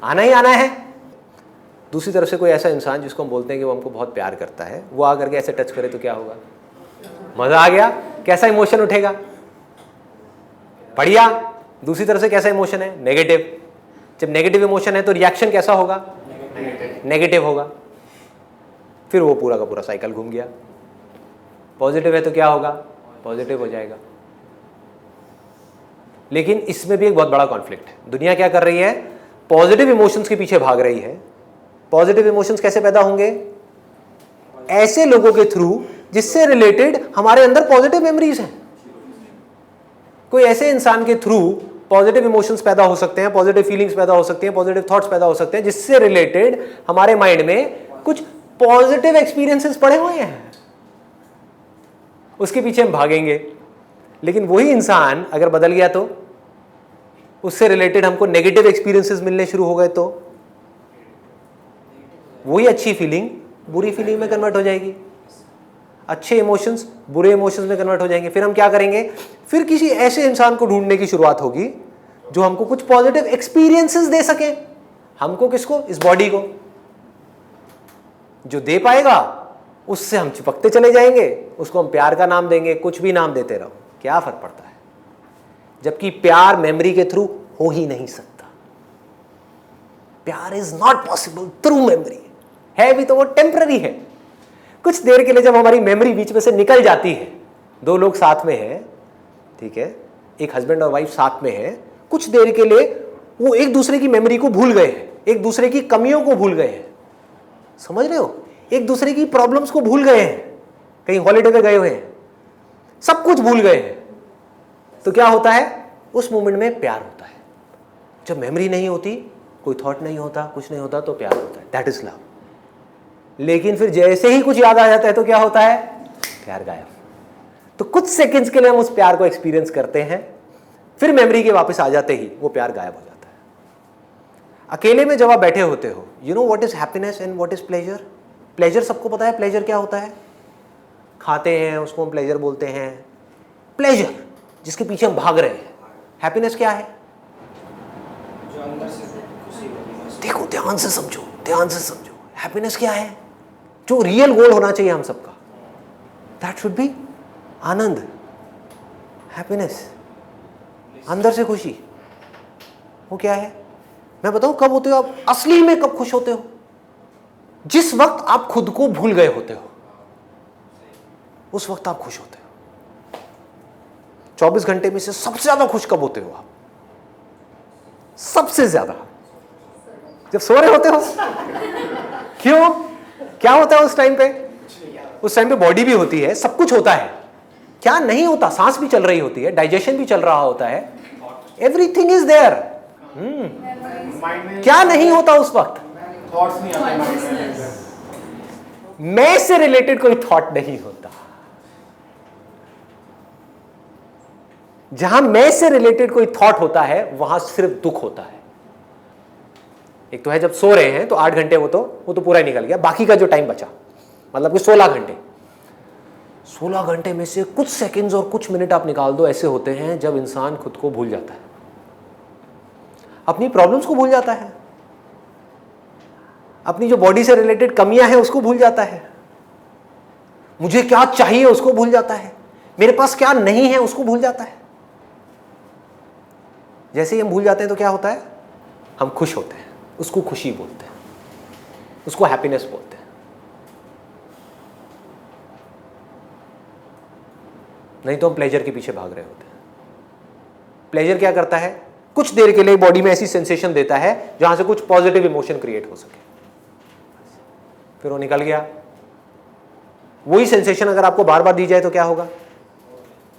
आना ही आना है। दूसरी तरफ से कोई ऐसा इंसान जिसको हम बोलते हैं कि वो हमको बहुत प्यार करता है, वो आकर के ऐसे टच करे तो क्या होगा? मजा आ गया। कैसा इमोशन उठेगा? बढ़िया। दूसरी तरफ से कैसा इमोशन है? नेगेटिव। जब नेगेटिव इमोशन है तो रिएक्शन कैसा होगा? नेगेटिव होगा। फिर वो पूरा का पूरा साइकिल घूम गया। पॉजिटिव है तो क्या होगा? पॉजिटिव हो जाएगा। लेकिन इसमें भी एक बहुत बड़ा कॉन्फ्लिक्ट है। दुनिया क्या कर रही है? पॉजिटिव इमोशंस के पीछे भाग रही है। पॉजिटिव इमोशंस कैसे पैदा होंगे? ऐसे लोगों के थ्रू जिससे रिलेटेड हमारे अंदर पॉजिटिव मेमोरीज हैं। कोई ऐसे इंसान के थ्रू पॉजिटिव इमोशंस पैदा हो सकते हैं, पॉजिटिव फीलिंग्स पैदा हो सकती हैं, पॉजिटिव थॉट्स पैदा हो सकते हैं, जिससे रिलेटेड हमारे माइंड में कुछ पॉजिटिव एक्सपीरियंसेस पड़े हुए हैं। उसके पीछे हम भागेंगे। लेकिन वही इंसान अगर बदल गया तो उससे रिलेटेड हमको नेगेटिव एक्सपीरियंसेस मिलने शुरू हो गए तो वही अच्छी फीलिंग बुरी फीलिंग में कन्वर्ट हो जाएगी, अच्छे इमोशंस बुरे इमोशंस में कन्वर्ट हो जाएंगे। फिर हम क्या करेंगे? फिर किसी ऐसे इंसान को ढूंढने की शुरुआत होगी जो हमको कुछ पॉजिटिव एक्सपीरियंसेस दे सके। हमको किसको? इस बॉडी को। जो दे पाएगा उससे हम चिपकते चले जाएंगे, उसको हम प्यार का नाम देंगे, कुछ भी नाम देते रहो, क्या फर्क पड़ता है? जबकि प्यार मेमोरी के थ्रू हो ही नहीं सकता। प्यार is not possible through memory. है भी तो वो टेम्पररी है। कुछ देर के लिए जब हमारी मेमोरी बीच में से निकल जाती है, दो लोग साथ में हैं, ठीक है, एक हस्बैंड और वाइफ साथ में है, कुछ देर के लिए वो एक दूसरे की मेमोरी को भूल गए हैं, एक दूसरे की कमियों को भूल गए हैं, समझ रहे हो, एक दूसरे की प्रॉब्लम्स को भूल गए हैं, कहीं हॉलिडे पे गए हुए हैं, सब कुछ भूल गए हैं, तो क्या होता है? उस मोमेंट में प्यार होता है। जब मेमोरी नहीं होती, कोई थॉट नहीं होता, कुछ नहीं होता, तो प्यार होता है, दैट इज लव। लेकिन फिर जैसे ही कुछ याद आ जाता है तो क्या होता है? प्यार गायब। तो कुछ सेकंड्स के लिए हम उस प्यार को एक्सपीरियंस करते हैं, फिर मेमोरी के वापस आ जाते ही वो प्यार गायब हो जाता है। अकेले में जब आप बैठे होते हो, you know what is happiness and what is pleasure? Pleasure सबको पता है, प्लेजर क्या होता है? खाते हैं उसको हम प्लेजर बोलते हैं, प्लेजर जिसके पीछे हम भाग रहे हैं। हैप्पीनेस क्या है? जो अंदर से खुशी होती है। देखो, ध्यान से समझो, ध्यान से समझो। हैप्पीनेस क्या है? जो रियल गोल होना चाहिए हम सबका, that should be Anand, happiness, अंदर से खुशी। वो क्या है? मैं बताऊं कब होते हो आप असली में? कब खुश होते हो? जिस वक्त आप खुद को भूल गए होते हो, उस वक्त आप खुश होते हो। 24 घंटे में से सबसे ज्यादा खुश कब होते हो आप? सबसे ज्यादा जब सो रहे होते हो। क्यों? क्या होता है उस टाइम पे? उस टाइम पे बॉडी भी होती है, सब कुछ होता है। क्या नहीं होता? सांस भी चल रही होती है, डाइजेशन भी चल रहा होता है, एवरीथिंग इज देयर। क्या नहीं होता उस वक्त? थॉट्स नहीं आते। मैं से रिलेटेड कोई थॉट नहीं होता। जहां मैं से रिलेटेड कोई थॉट होता है वहां सिर्फ दुख होता है। एक तो है जब सो रहे हैं तो 8 घंटे वो तो पूरा ही निकल गया, बाकी का जो टाइम बचा मतलब कि 16 घंटे, 16 घंटे में से कुछ सेकंड्स और कुछ मिनट आप निकाल दो, ऐसे होते हैं जब इंसान खुद को भूल जाता है, अपनी प्रॉब्लम्स को भूल जाता है, अपनी जो बॉडी से रिलेटेड कमियां हैं उसको भूल जाता है, मुझे क्या चाहिए उसको भूल जाता है, मेरे पास क्या नहीं है उसको भूल जाता है। जैसे ही हम भूल जाते हैं तो क्या होता है? हम खुश होते हैं, उसको खुशी बोलते हैं, उसको हैप्पीनेस बोलते हैं। नहीं तो हम प्लेजर के पीछे भाग रहे होते हैं। प्लेजर क्या करता है? कुछ देर के लिए बॉडी में ऐसी सेंसेशन देता है जहां से कुछ पॉजिटिव इमोशन क्रिएट हो सके, फिर वो निकल गया। वही सेंसेशन अगर आपको बार बार दी जाए तो क्या होगा?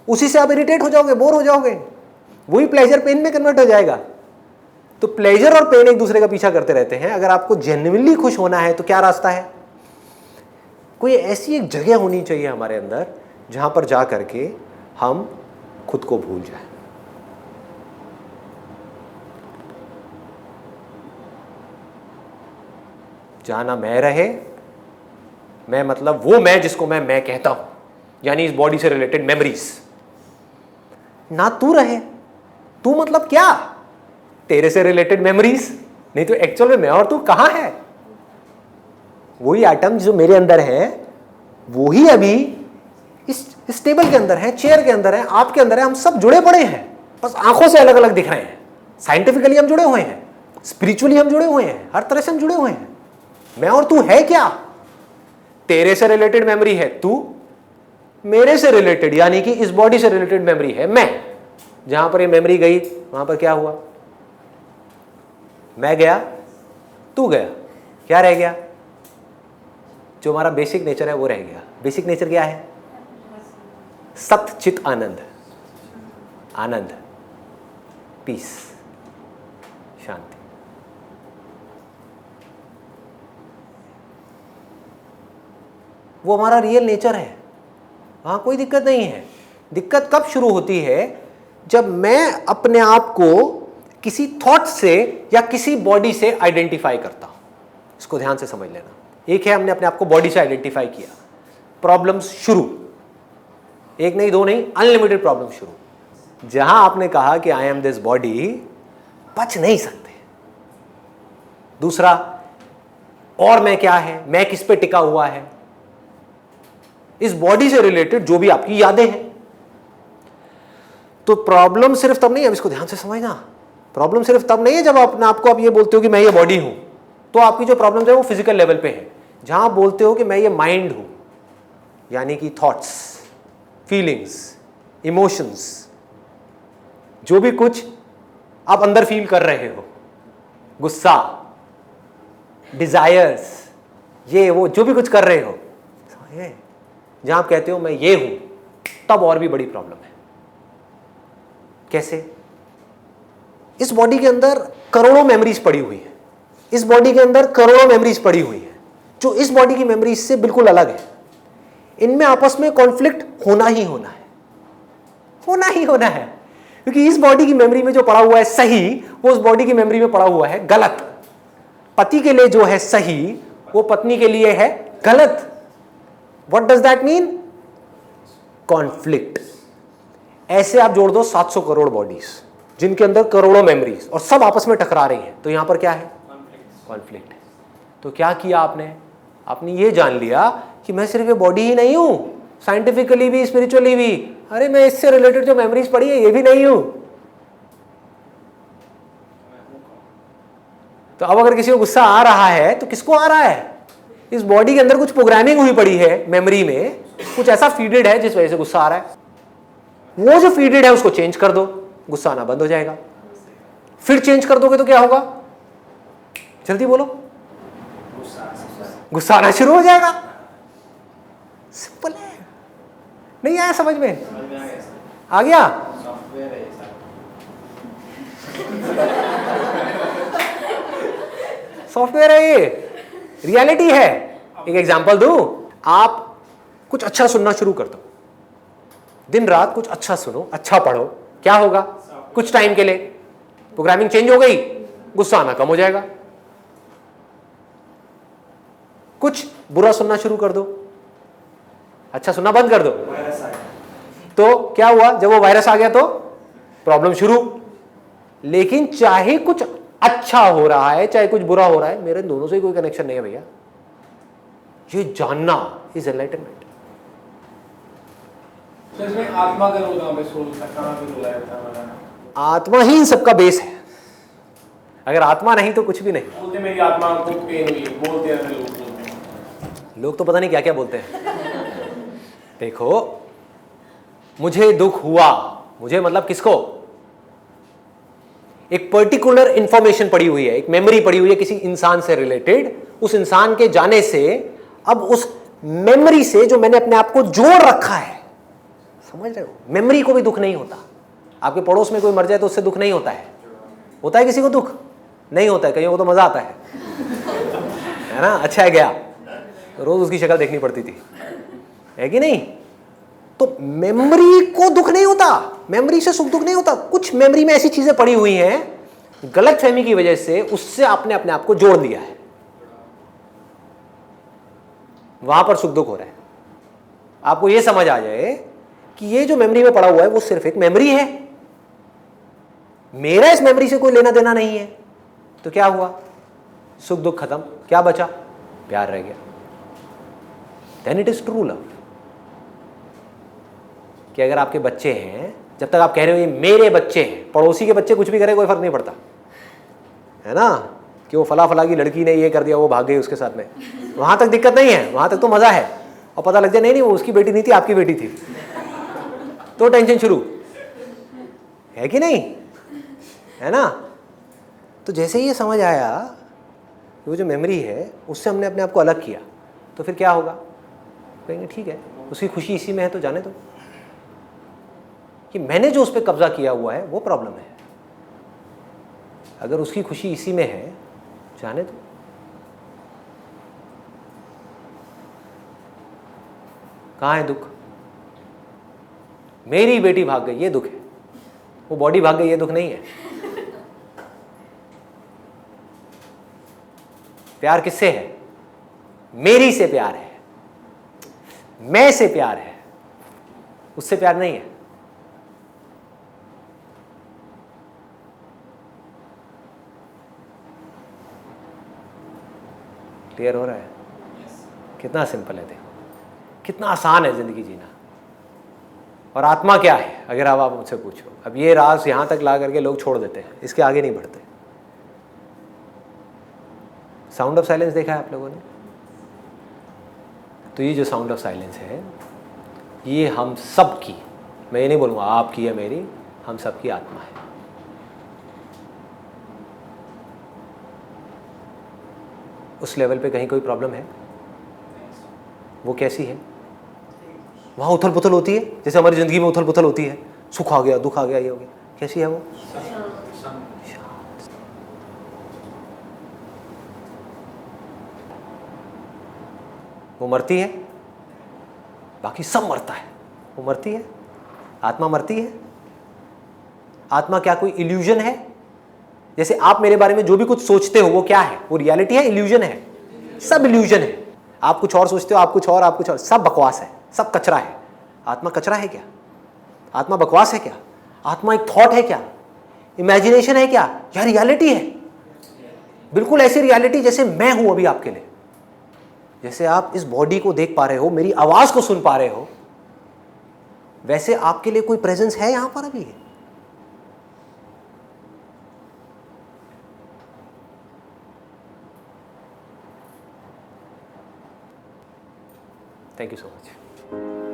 उसी से आप इरिटेट हो जाओगे, बोर हो जाओगे, वही प्लेजर पेन में कन्वर्ट हो जाएगा। तो प्लेजर और पेन एक दूसरे का पीछा करते रहते हैं। अगर आपको जेन्युइनली खुश होना है तो क्या रास्ता है? कोई ऐसी एक जगह होनी चाहिए हमारे अंदर जहां पर जा करके हम खुद को भूल जाएं। जहां ना मैं रहे, मैं मतलब वो मैं जिसको मैं कहता हूं, यानी इस बॉडी से रिलेटेड मेमोरीज, ना तू रहे। तू मतलब क्या? तेरे से रिलेटेड मेमोरीज, नहीं तो एक्चुअल में मैं और तू कहाँ है? वही एटम जो मेरे अंदर है वही अभी इस टेबल के अंदर है, चेयर के अंदर है, आपके अंदर है, हम सब जुड़े पड़े हैं, बस आंखों से अलग अलग दिख रहे हैं। साइंटिफिकली हम जुड़े हुए हैं, स्पिरिचुअली हम जुड़े हुए हैं, हर तरह से हम जुड़े हुए हैं। मैं और तू है क्या? तेरे से रिलेटेड मेमोरी है तू, मेरे से रिलेटेड यानी कि इस बॉडी से रिलेटेड मेमोरी है मैं। जहां पर ये मेमोरी गई वहां पर क्या हुआ? मैं गया, तू गया, क्या रह गया? जो हमारा बेसिक नेचर है वो रह गया। बेसिक नेचर क्या है? सत चित आनंद, आनंद, पीस, शांति। वो हमारा रियल नेचर है, वहां कोई दिक्कत नहीं है। दिक्कत कब शुरू होती है? जब मैं अपने आप को किसी थॉट से या किसी बॉडी से आइडेंटिफाई करता हूं। इसको ध्यान से समझ लेना। एक है हमने अपने आप को बॉडी से आइडेंटिफाई किया, प्रॉब्लम्स शुरू, एक नहीं दो नहीं, अनलिमिटेड प्रॉब्लम शुरू। जहां आपने कहा कि आई एम दिस बॉडी, बच नहीं सकते। दूसरा, और मैं क्या है, मैं किस पे टिका हुआ है, इस बॉडी से रिलेटेड जो भी आपकी यादें हैं। तो प्रॉब्लम सिर्फ तब नहीं है, अब इसको ध्यान से समझना, प्रॉब्लम सिर्फ तब नहीं है जब अपने आपको आप ये बोलते हो कि मैं ये बॉडी हूं, तो आपकी जो प्रॉब्लम है वो फिजिकल लेवल पे है। जहां आप बोलते हो कि मैं ये माइंड हूं, यानी कि थॉट्स, फीलिंग्स, इमोशंस, जो भी कुछ आप अंदर फील कर रहे हो, गुस्सा, डिजायर्स, ये वो जो भी कुछ कर रहे हो, जहां आप कहते हो मैं ये हूं, तब और भी बड़ी प्रॉब्लम है। कैसे? इस बॉडी के अंदर करोड़ों मेमोरीज पड़ी हुई है, इस बॉडी के अंदर करोड़ों मेमोरीज पड़ी हुई है जो इस बॉडी की मेमोरीज से बिल्कुल अलग है। इनमें आपस में कॉन्फ्लिक्ट होना ही होना है, होना ही होना है, क्योंकि इस बॉडी की मेमोरी में जो पड़ा हुआ है सही, वो उस बॉडी की मेमोरी में पड़ा हुआ है गलत। पति के लिए जो है सही, वो पत्नी के लिए है गलत। What does that mean? Conflict. ऐसे आप जोड़ दो 700 करोड़ बॉडीज जिनके अंदर करोड़ों मेमोरीज और सब आपस में टकरा रही हैं, तो यहां पर क्या है? कॉन्फ्लिक्ट है। तो क्या किया आपने? आपने ये जान लिया कि मैं सिर्फ ये बॉडी ही नहीं हूं, साइंटिफिकली भी, स्पिरिचुअली भी, अरे मैं इससे रिलेटेड जो मेमोरीज पड़ी है ये भी नहीं हूं। तो अब अगर किसी को गुस्सा आ रहा है तो किसको आ रहा है? इस बॉडी के अंदर कुछ प्रोग्रामिंग हुई पड़ी है, मेमोरी में कुछ ऐसा फीडेड है जिस वजह से गुस्सा आ रहा है। वो जो फीडेड है उसको चेंज कर दो, गुस्सा आना बंद हो जाएगा। फिर चेंज कर दोगे तो क्या होगा? जल्दी बोलो। गुस्सा आना शुरू हो जाएगा। सिंपल है। नहीं आया समझ में? आ गया? सॉफ्टवेयर है ये, रियलिटी है। एक एग्जांपल दूं, आप कुछ अच्छा सुनना शुरू कर दो, दिन रात कुछ अच्छा सुनो, अच्छा पढ़ो, क्या होगा? कुछ टाइम के लिए प्रोग्रामिंग चेंज हो गई, गुस्सा आना कम हो जाएगा। कुछ बुरा सुनना शुरू कर दो, अच्छा सुनना बंद कर दो, तो क्या हुआ? जब वो वायरस आ गया तो प्रॉब्लम शुरू। लेकिन चाहे कुछ अच्छा हो रहा है चाहे कुछ बुरा हो रहा है, मेरे दोनों से कोई कनेक्शन नहीं है भैया। ये जानना इज एनलाइटनमेंट। इसमें आत्मा का रोल है, सोल का कहां पे रोल है? आत्मा ही इन सबका बेस है। अगर आत्मा नहीं तो कुछ भी नहीं। बोलते मेरी आत्मा को पेन हुई, बोलते हैं लोग, बोलते हैं लोग तो पता नहीं क्या क्या बोलते हैं। देखो, मुझे दुख हुआ, मुझे मतलब किसको? एक पर्टिकुलर इंफॉर्मेशन पड़ी हुई है, एक मेमोरी पड़ी हुई है किसी इंसान से रिलेटेड। उस इंसान के जाने से अब उस मेमोरी से जो मैंने अपने आप को जोड़ रखा है, समझ रहे हो? मेमोरी को भी दुख नहीं होता। आपके पड़ोस में कोई मर जाए तो उससे दुख नहीं होता है। होता है किसी को दुख? नहीं होता है। कईयों को तो मजा आता है ना? अच्छा है गया, रोज उसकी शक्ल देखनी पड़ती थी, है कि नहीं? तो मेमोरी को दुख नहीं होता, मेमोरी से सुख दुख नहीं होता। कुछ मेमोरी में ऐसी चीजें पड़ी हुई हैं गलत फहमी की वजह से, उससे आपने अपने आप को जोड़ लिया है, वहां पर सुख दुख हो रहा है। आपको यह समझ आ जाए कि ये जो मेमोरी में पड़ा हुआ है वो सिर्फ एक मेमोरी है, मेरा इस मेमोरी से कोई लेना देना नहीं है, तो क्या हुआ? सुख दुख खत्म, क्या बचा? प्यार रह गया। Then it is true love. कि अगर आपके बच्चे हैं, जब तक आप कह रहे हो ये मेरे बच्चे हैं, पड़ोसी के बच्चे कुछ भी करे कोई फर्क नहीं पड़ता, है ना, कि वो फला फला की लड़की ने ये कर दिया, वो भाग गई उसके साथ में, वहां तक दिक्कत नहीं है, वहां तक तो मजा है। और पता लग जाए नहीं वो उसकी बेटी नहीं थी, आपकी बेटी थी, तो टेंशन शुरू है कि नहीं, है ना। तो जैसे ही ये समझ आया वो जो मेमोरी है उससे हमने अपने आप को अलग किया, तो फिर क्या होगा? कहेंगे ठीक है, उसकी खुशी इसी में है तो जाने दो। कि मैंने जो उस पर कब्जा किया हुआ है वो प्रॉब्लम है। अगर उसकी खुशी इसी में है, जाने दो। कहाँ है दुख? मेरी बेटी भाग गई, ये दुख है। वो बॉडी भाग गई, ये दुख नहीं है। प्यार किससे है? मेरी से प्यार है, मैं से प्यार है, उससे प्यार नहीं है। क्लियर हो रहा है? कितना सिंपल है, देखो कितना आसान है जिंदगी जीना। और आत्मा क्या है अगर आप मुझसे पूछो? अब ये राज यहां तक ला करके लोग छोड़ देते हैं, इसके आगे नहीं बढ़ते। साउंड ऑफ साइलेंस देखा है आप लोगों ने? तो ये जो साउंड ऑफ साइलेंस है, ये हम सब की, मैं ये नहीं बोलूँगा आपकी या मेरी, हम सब की आत्मा है। उस लेवल पे कहीं कोई प्रॉब्लम है? वो कैसी है? वहाँ उथल पुथल होती है जैसे हमारी ज़िंदगी में उथल पुथल होती है, सुख आ गया, दुख आ गया, ये हो गया। कैसी है वो? वो मरती है? बाकी सब मरता है, वो मरती है? आत्मा मरती है? आत्मा क्या कोई इल्यूजन है? जैसे आप मेरे बारे में जो भी कुछ सोचते हो वो क्या है? वो रियलिटी है, इल्यूजन है? सब इल्यूजन है। आप कुछ और सोचते हो, आप कुछ और, सब बकवास है, सब कचरा है। आत्मा कचरा है क्या? आत्मा बकवास है क्या? आत्मा एक थॉट है क्या? इमेजिनेशन है क्या? या रियलिटी है? बिल्कुल ऐसी रियलिटी जैसे मैं हूं अभी आपके लिए। जैसे आप इस बॉडी को देख पा रहे हो, मेरी आवाज को सुन पा रहे हो, वैसे आपके लिए कोई प्रेजेंस है यहां पर अभी? Thank you so much.